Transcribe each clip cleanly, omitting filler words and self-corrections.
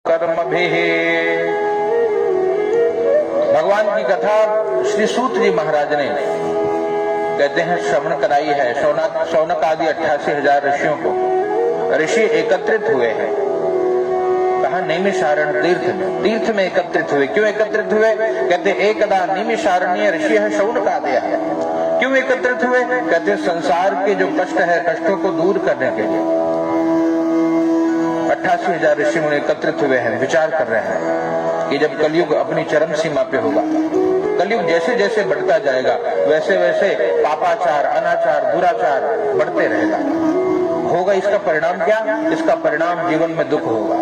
कर्म भी। भगवान की कथा श्री सूत जी महाराज ने कहते हैं श्रवण कराई है। शौनक आदि 88,000 ऋषियों को ऋषि एकत्रित हुए हैं। कहा नैमिषारण्य तीर्थ में एकत्रित हुए। क्यों एकत्रित हुए? कहते एकदा नैमिषारण्य ऋषि है शौनक आदि है। क्यों एकत्रित हुए? कहते संसार के जो कष्ट है, कष्टों को दूर करने के लिए 88,000 ऋषि मुनि एकत्रित हुए हैं। विचार कर रहे हैं कि जब कलयुग अपनी चरम सीमा पे होगा, कलयुग जैसे जैसे बढ़ता जाएगा वैसे वैसे पापाचार, अनाचार, दुराचार बढ़ते रहेगा। होगा इसका परिणाम क्या? इसका परिणाम जीवन में दुख होगा।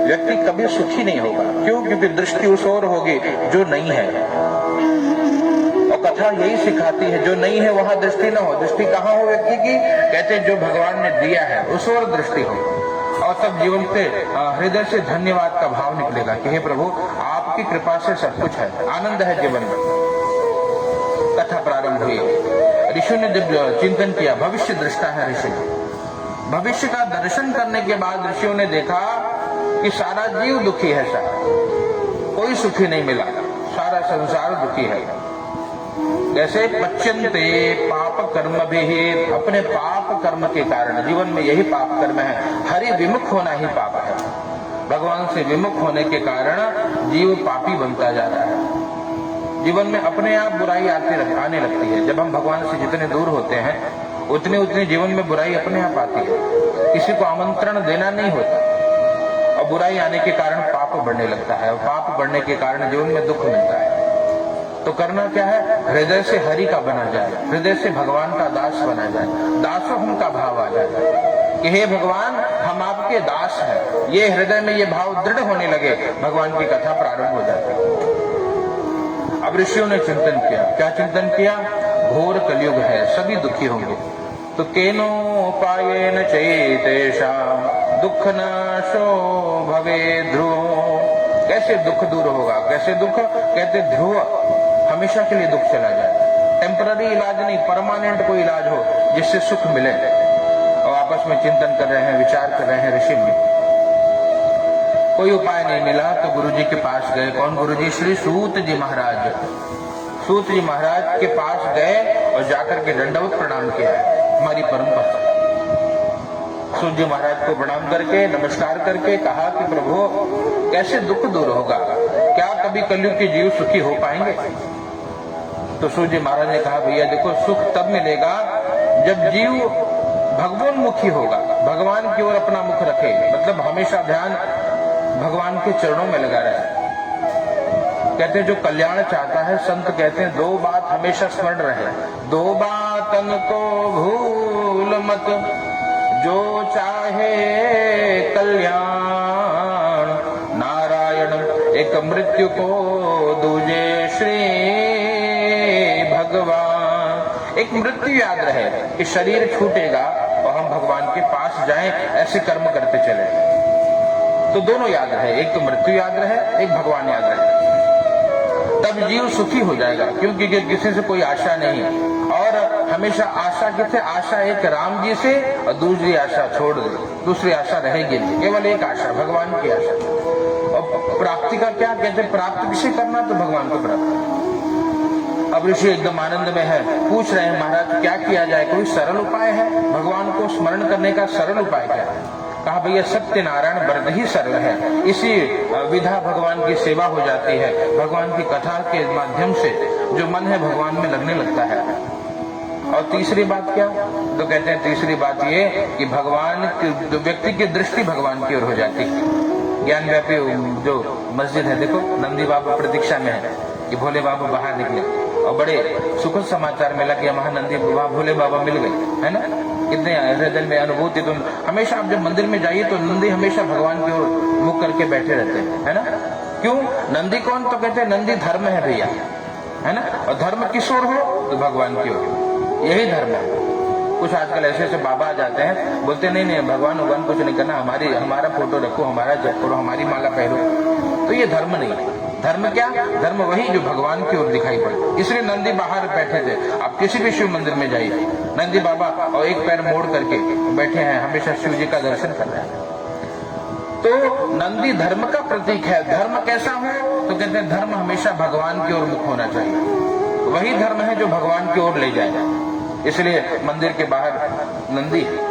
व्यक्ति कभी सुखी नहीं होगा। क्यों? क्योंकि दृष्टि उस ओर होगी जो नहीं है। और कथा यही सिखाती है जो नहीं है वहां दृष्टि न हो। दृष्टि कहाँ हो व्यक्ति की? कहते हैं जो भगवान ने दिया है उस ओर दृष्टि हो। और तब जीवन से हृदय से धन्यवाद का भाव निकलेगा कि हे प्रभु आपकी कृपा से सब कुछ है, आनंद है जीवन में। कथा प्रारंभ हुई। ऋषि ने जब चिंतन किया, भविष्य दृष्टा है ऋषि, भविष्य का दर्शन करने के बाद ऋषियों ने देखा कि सारा जीव दुखी है, कोई सुखी नहीं मिला, सारा संसार दुखी है। जैसे पच्यन्ते पाप कर्म भी, अपने पाप कर्म के कारण, जीवन में यही पाप कर्म है, हरि विमुख होना ही पाप है। भगवान से विमुख होने के कारण जीव पापी बनता जा रहा है। जीवन में अपने आप बुराई आने लगती है। जब हम भगवान से जितने दूर होते हैं उतने उतने जीवन में बुराई अपने आप आती है। किसी को आमंत्रण देना नहीं होता और बुराई आने के कारण पाप बढ़ने लगता है और पाप बढ़ने के कारण जीवन में दुख मिलता है। तो करना क्या है? हृदय से हरि का बना जाए, हृदय से भगवान का दास बना जाए, दासो हम का भाव आ जाए कि हे भगवान हम आपके दास हैं। ये हृदय में ये भाव दृढ़ होने लगे, भगवान की कथा प्रारंभ हो जाती है। अब ऋषियों ने चिंतन किया। क्या चिंतन किया? घोर कलयुग है, सभी दुखी होंगे, तो केनोपायेन चैतेषां दुख नाशो भवे ध्रुव। कैसे दुख दूर होगा? कैसे दुख? कहते ध्रुव, हमेशा के लिए दुख चला जाए। टेम्पररी इलाज नहीं, परमानेंट कोई इलाज हो जिससे सुख मिले। और आपस में चिंतन कर रहे हैं, विचार कर रहे हैं ऋषि में। कोई उपाय नहीं मिला तो गुरुजी के पास गए। कौन गुरुजी? श्री सूत जी महाराज। सूत जी महाराज के पास गए और जाकर के दंडवत प्रणाम किया। हमारी परंपरा। सूत जी महाराज को प्रणाम करके, नमस्कार करके कहा कि प्रभु कैसे दुख दूर होगा? क्या कभी कलयुग के जीव सुखी हो पाएंगे? तो सूत जी महाराज ने कहा भैया देखो, सुख तब मिलेगा जब जीव भगवानमुखी होगा, भगवान की ओर अपना मुख रखे, मतलब हमेशा ध्यान भगवान के चरणों में लगा रहे। कहते हैं जो कल्याण चाहता है, संत कहते हैं दो बात हमेशा स्मरण रहे। दो बातन को भूल मत, जो चाहे कल्याण नारायण, एक मृत्यु को दूजे श्री भगवान। एक मृत्यु याद रहे कि शरीर छूटेगा और हम भगवान के पास जाएं, ऐसे कर्म करते चले। तो दोनों याद रहे, एक तो मृत्यु याद रहे, एक भगवान याद रहे, तब जीव सुखी हो जाएगा। क्योंकि किसी से कोई आशा नहीं, और हमेशा आशा किसे? आशा एक राम जी से, और दूसरी आशा छोड़ दे, दूसरी आशा रहेगी नहीं, केवल एक आशा, भगवान की आशा। और प्राप्ति का क्या कहते? प्राप्त किसे करना? तो भगवान को प्राप्त। अब ऋषि एकदम आनंद में है, पूछ रहे हैं महाराज क्या किया जाए? कोई सरल उपाय है? भगवान को स्मरण करने का सरल उपाय क्या है? कहा भैया सत्यनारायण व्रत ही सरल है, इसी विधा भगवान की सेवा हो जाती है। भगवान की कथा के माध्यम से जो मन है भगवान में लगने लगता है। और तीसरी बात क्या? तो कहते हैं तीसरी बात ये कि भगवान की, व्यक्ति की दृष्टि भगवान की ओर हो जाती है। ज्ञान व्यापी जो मस्जिद है, देखो नंदी बाबा प्रतीक्षा में है कि भोले बाबा बाहर निकले, और बड़े सुखद समाचार मिला कि वहां नंदी बाबा भोले बाबा मिल गए, है ना? कितने हृदय में अनुभूति। तो हमेशा आप जब मंदिर में जाइए तो नंदी हमेशा भगवान की ओर मुख करके बैठे रहते हैं, है ना? क्यों? नंदी कौन? तो कहते हैं नंदी धर्म है भैया, है ना? और धर्म किस ओर हो? तो भगवान की ओर, यही धर्म है। कुछ आजकल ऐसे ऐसे बाबा आ जाते हैं, बोलते नहीं भगवान भगवान कुछ नहीं करना, हमारा फोटो रखो, हमारा जप करो, हमारी माला पहनो। तो ये धर्म नहीं है। धर्म क्या? धर्म वही जो भगवान की ओर दिखाई पड़े। इसलिए नंदी बाहर बैठे थे। आप किसी भी शिव मंदिर में जाइए, नंदी बाबा और एक पैर मोड़ करके बैठे हैं, हमेशा शिव जी का दर्शन कर रहे हैं। तो नंदी धर्म का प्रतीक है। धर्म कैसा हो? तो कहते हैं धर्म हमेशा भगवान की ओर मुख होना चाहिए। वही धर्म है जो भगवान की ओर ले जाएगा। इसलिए मंदिर के बाहर नंदी है।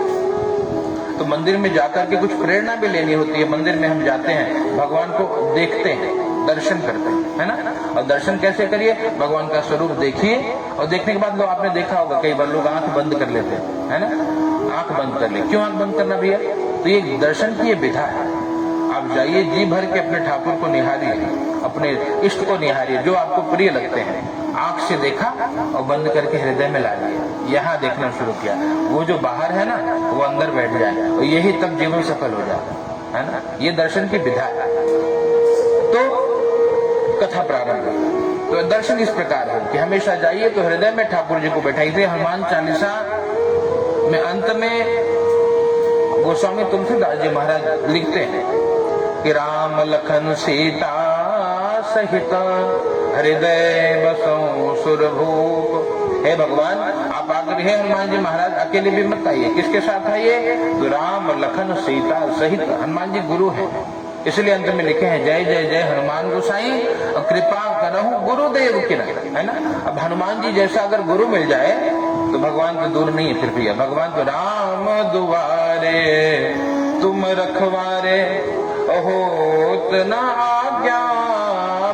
तो मंदिर में जाकर के कुछ प्रेरणा भी लेनी होती है। मंदिर में हम जाते हैं, भगवान को देखते हैं, दर्शन करते हैं, है ना। और दर्शन कैसे करिए? भगवान का स्वरूप देखिए, और देखने के बाद लोग, आपने देखा होगा कई बार लोग आंख बंद कर लेते हैं, है ना। आंख बंद कर ले। क्यों आंख बंद करना भैया? तो ये दर्शन की ये विधा है। आप जाइए, जी भर के अपने ठाकुर को निहारिए, अपने इष्ट को निहारिए, जो आपको प्रिय लगते हैं। आंख से देखा और बंद करके हृदय में ला लिया, यहाँ देखना शुरू किया। वो जो बाहर है ना, वो अंदर बैठ जाए, और यही तब जीवन सफल हो जाए, है ना। ये दर्शन की विधा है। तो कथा प्रारंभ है। तो दर्शन इस प्रकार है कि हमेशा जाइए तो हृदय में ठाकुर जी को बैठाइए। हनुमान चालीसा में अंत में गोस्वामी तुलसीदास जी महाराज लिखते हैं कि राम लखन सीता सहित हृदय बसों सुरभूप। हे भगवान, आप आकर, हे हनुमान जी महाराज अकेले भी मत आइए। किसके साथ आइए? तो राम लखन सीता सहित। हनुमान जी गुरु हैं, इसलिए अंत में लिखे हैं जय जय जय हनुमान गोसाई और कृपा करहु गुरुदेव की, है ना। अब हनुमान जी जैसा अगर गुरु मिल जाए तो भगवान तो दूर नहीं है। फिर भी भगवान तो राम दुआरे तुम रखवारे, होत न आज्ञा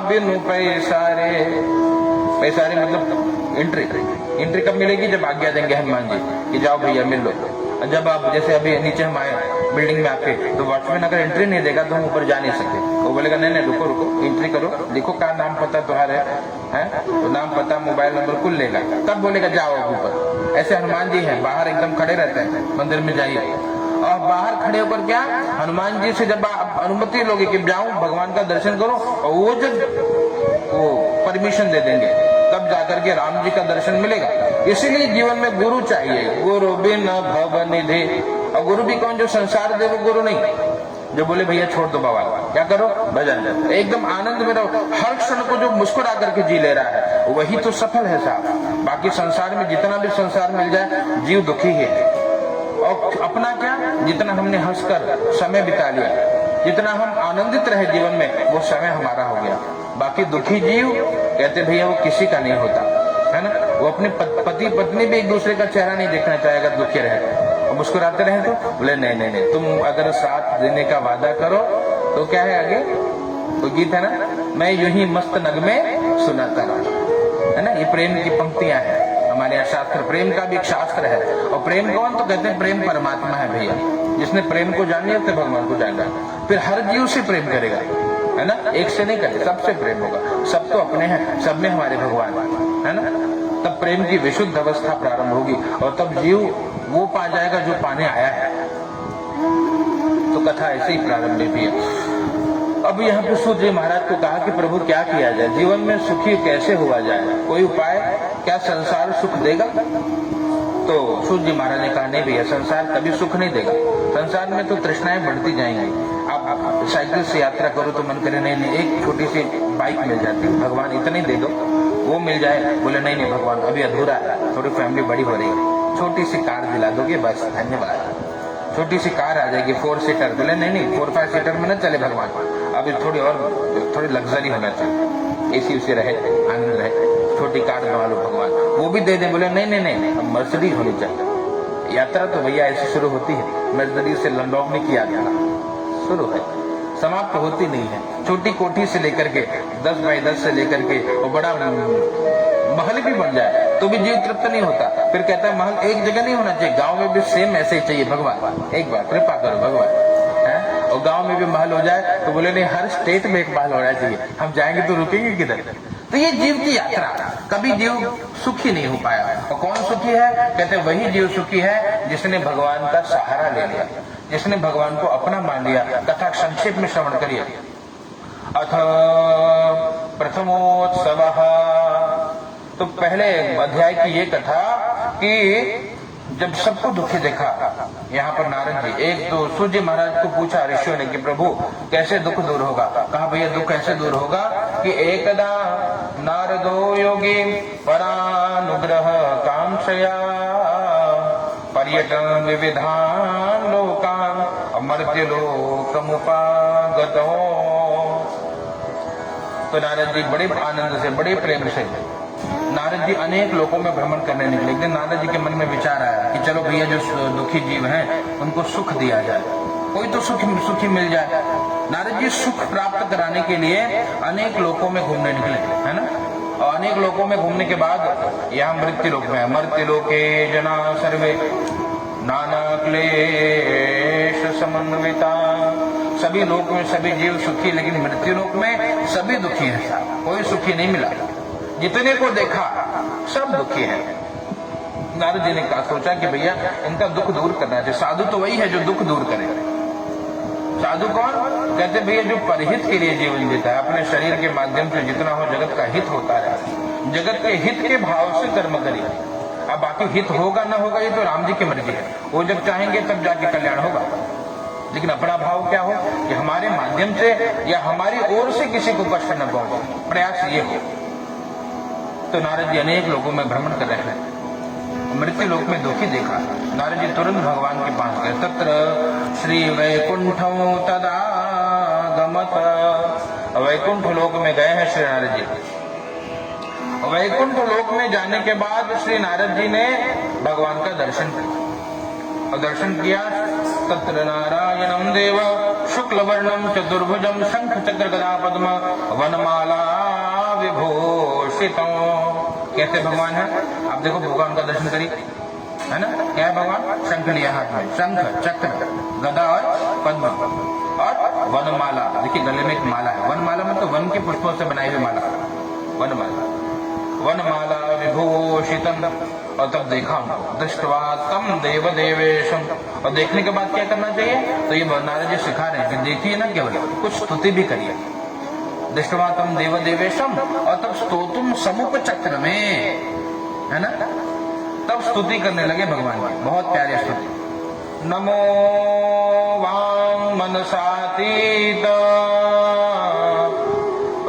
बिनु पैसारे। पैसारे मतलब एंट्री कब मिलेगी? जब आज्ञा देंगे हनुमान जी कि जाओ भैया मिल लो। जब आप, जैसे अभी नीचे हम आए बिल्डिंग में आके, तो वॉचमैन अगर एंट्री नहीं देगा तो हम ऊपर जा नहीं सकते। वो बोलेगा नहीं नहीं रुको रुको, एंट्री करो, देखो क्या नाम पता तुम्हारा है, तो नाम पता मोबाइल नंबर कुल लेगा, तब बोलेगा जाओ ऊपर। ऐसे हनुमान जी हैं, बाहर एकदम खड़े रहते हैं। मंदिर में जाइए और बाहर खड़े होकर क्या, हनुमान जी से जब आप अनुमति लोगे कि जाऊं भगवान का दर्शन करो, और वो जब वो परमिशन दे देंगे तब जाकर के राम जी का दर्शन मिलेगा। इसीलिए जीवन में गुरु चाहिए। गुरु बिन भव निधि। और गुरु भी कौन? जो संसार दे, वो गुरु नहीं, जो बोले भैया छोड़ दो बाबा, क्या करो? भजन। एकदम आनंद में रहो, हर क्षण को जो मुस्कुरा करके जी ले रहा है वही तो सफल है साहब। बाकी संसार में जितना भी संसार मिल जाए, जीव दुखी ही है। और अपना क्या, जितना हमने हंसकर समय बिता लिया, जितना हम आनंदित रहे जीवन में, वो समय हमारा हो गया। बाकी दुखी जीव कहते भैया वो किसी का नहीं होता, है ना। वो अपने पति पत्नी भी एक दूसरे का चेहरा नहीं देखना चाहेगा, दुखी रहे और मुस्कुराते रहे। तो बोले नहीं नहीं नहीं, तुम अगर साथ देने का वादा करो तो क्या है आगे, तो गीत है ना, मैं यूं ही मस्त नगमे सुनाता रहा, है ना। ये प्रेम की पंक्तियां हैं हमारे यहाँ शास्त्र। प्रेम का भी एक शास्त्र है। और प्रेम कौन? तो कहते हैं प्रेम परमात्मा है भैया। जिसने प्रेम को जान लिया तो भगवान को जान लिया, फिर हर जीव से प्रेम करेगा, है ना। एक से नहीं करे, सबसे प्रेम होगा। सब तो अपने हैं, सब में हमारे भगवान, है ना। तब प्रेम की विशुद्ध अवस्था प्रारंभ होगी और तब जीव वो पा जाएगा जो पाने आया है। तो कथा ऐसे ही प्रारंभ हुई है। अब यहाँ पे सूर्य महाराज को कहा कि प्रभु क्या किया जाए, जीवन में सुखी कैसे हुआ जाए, कोई उपाय? क्या संसार सुख देगा? तो सूर्य महाराज ने कहा नहीं भैया, संसार कभी सुख नहीं देगा। संसार में तो तृष्णाएं बढ़ती जाएंगी। आप साइकिल से यात्रा करो तो मन करे नहीं नहीं, एक छोटी सी बाइक मिल जाती, भगवान इतनी दे दो, वो मिल जाए। बोले नहीं नहीं भगवान अभी अधूरा है, थोड़ी फैमिली बड़ी हो रही है, छोटी सी कार दिला दोगे बस, धन्यवाद। छोटी सी कार आ जाएगी 4 सीटर। बोले नहीं नहीं 4-5 सीटर में न चले भगवान, अभी थोड़ी लग्जरी होना चाहिए, एसी उसी रहे, आनंद रहे, छोटी कार बनवा लो भगवान, वो भी दे दे। बोले नहीं नहीं नहीं, अब मर्सिडीज होनी चाहिए। यात्रा तो भैया ऐसी शुरू होती है, मर्सिडीज से लंडौनी की यात्रा शुरू है, समाप्त होती नहीं है। छोटी कोठी से लेकर के 10 बाई 10 से लेकर के वो बड़ा महल भी बन जाए तो भी जीव तृप्त नहीं होता। फिर कहता है महल एक जगह नहीं होना चाहिए, गांव में भी सेम ऐसे ही चाहिए भगवान, एक बार कृपा करो भगवान, है। और गांव में भी महल हो जाए तो बोले नहीं हर स्टेट में एक महल होना चाहिए, हम जाएंगे तो रुकेंगे किधर। तो ये जीव की यात्रा, कभी जीव सुखी नहीं हो पाया। और कौन सुखी है? कहते वही जीव सुखी है जिसने भगवान का सहारा ले लिया, जिसने भगवान को अपना मान लिया। कथा संक्षेप में श्रवण करिए। अथ प्रथमोत्सव, तो पहले अध्याय की ये कथा कि जब सबको दुखी देखा, यहाँ पर नारद जी, एक तो सूर्य महाराज को पूछा ऋषियों ने कि प्रभु कैसे दुख दूर होगा? कहा भैया दुख कैसे दूर होगा कि एकदा नारदो योगी परानुग्रह कांक्षया पर्यटन विविधान लोकान, और मर्त्यलोकमुपागतो। तो नारद जी बड़े आनंद से, बड़े प्रेम से नारद जी अनेक लोगों में भ्रमण करने निकले। एक दिन नारद जी के मन में विचार आया कि चलो भैया जो दुखी जीव हैं उनको सुख दिया जाए, कोई तो सुखी मिल जाए। नारद जी सुख प्राप्त कराने के लिए अनेक लोगों में घूमने निकले, है ना। और अनेक लोगों में घूमने के बाद यहाँ मृत्यु लोक में, मृत्यु लोके जना सर्वे नाना क्लेश समन्विता। सभी लोक में सभी जीव सुखी, लेकिन मृत्यु लोक में सभी दुखी हैं, कोई सुखी नहीं मिला। जितने को देखा सब दुखी है। नारद जी ने कहा, सोचा कि भैया इनका दुख दूर करना चाहिए। साधु तो वही है जो दुख दूर करे। साधु कौन? कहते भैया जो परहित के लिए जीवन जीता है, अपने शरीर के माध्यम से जितना हो जगत का हित होता रहे, जगत के हित के भाव से कर्म करिए। अब बाकी हित होगा ना होगा ये तो राम जी की मर्जी है, वो जब चाहेंगे तब जाके कल्याण होगा। लेकिन अपना भाव क्या हो कि हमारे माध्यम से या हमारी ओर से किसी को कष्ट न पहुंचे, प्रयास ये हो। तो नारद जी अनेक लोगों में भ्रमण कर रहे हैं, मृत्यु लोक में दुखी देखा। नारद जी तुरंत भगवान के पास गए। तत्र श्री वैकुंठम तदागमत। वैकुंठ लोक में गए हैं श्री नारद जी। वैकुंठ लोक में जाने के बाद श्री नारद जी ने भगवान का दर्शन किया। और दर्शन किया, तत्र नारायणं देव शुक्ल वर्णम चतुर्भुजम शंख चक्र गदा पद्म वनमाला विभूषितम्। कैसे भगवान है? आप देखो भगवान का दर्शन करिए, है ना। क्या है भगवान? शंख लिया हाथ में, शंख चक्र गदा और पद्म और वनमाला। देखिए गले में एक माला है, वनमाला मतलब वन के पुष्पों से बनाई हुई माला, वनमाला। वनमाला विभूषितम। और तब देखा दृष्टवा तम देव देवेशम। और देखने के बाद क्या करना चाहिए? तो ये नारद जी सिखा रहे हैं कि देखिए ना, केवल कुछ स्तुति भी करिए। दृष्टवा तम देव देवेशम, और तब स्तोतुम समुप चक्र में, है ना। तब स्तुति करने लगे भगवान की, बहुत प्यारी स्तुति। नमो वां मनसातीत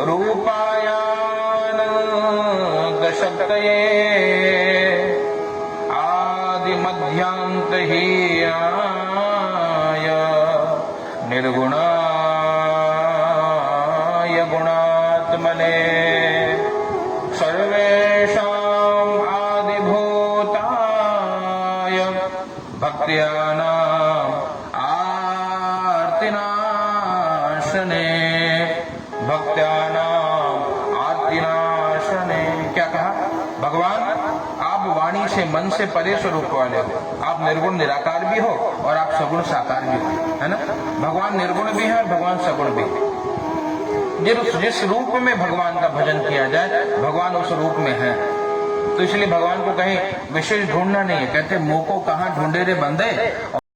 रूपायानंद शक्तये आदि मध्यांत हीयाय निर्गुणाय गुणात्मने सर्वेषां आदिभूताय भक्त्यानां आर्तिनाशने। भक्त्यानां आर्तिनाशने। क्या कहा? भगवान आप वाणी से, मन से परे स्वरूप वाले हो। आप निर्गुण निराकार भी हो और आप सगुण साकार भी हो, है ना। भगवान निर्गुण भी है और भगवान सगुण भी है। जिस रूप में भगवान का भजन किया जाए, भगवान उस रूप में है। तो इसलिए भगवान को कहीं विशेष ढूंढना नहीं है। कहते मुंह को कहाँ ढूंढे रे बंदे।